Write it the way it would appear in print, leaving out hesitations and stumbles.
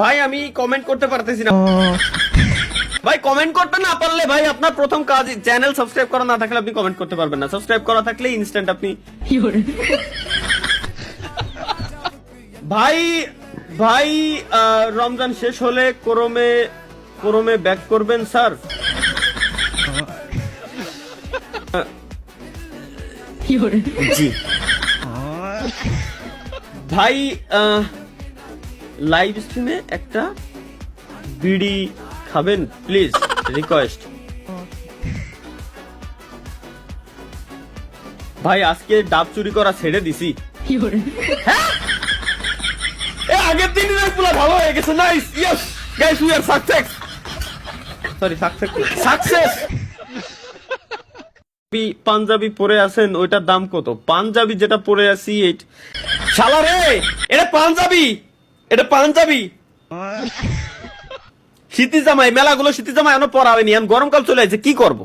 ভাই আমি কমেন্ট করতে পারতেছি না ভাই। কমেন্ট করতে না পারলে ভাই আপনার প্রথম কাজ, চ্যানেল সাবস্ক্রাইব করা না থাকলে আপনি কমেন্ট করতে পারবেন না। সাবস্ক্রাইব করা থাকলে ইনস্ট্যান্ট আপনি ভাই ভাই রমজান শেষ হলে কোরমে ব্যাক করবেন স্যার? জি ভাই, লাইভ স্ট্রিমে একটা বিড়ি খাবেন প্লিজ, রিকোয়েস্ট। ভাই আজকে ডাব চুরি করা ছেড়ে দিছি। হ্যাঁ? আগের দিন পুরো ভালো হয়ে গেছে। Nice, yes guys, we are success. Sorry, success. পাঞ্জাবি পরে আছেন, ওইটার দাম কত? পাঞ্জাবি যেটা পরে আছি শালা রে, এটা পাঞ্জাবি শীতি জামাই, মেলাগুলো শীতি জামাই এখনো পরা হয়নি, এখন গরমকাল চলে আসছে, কি করবো?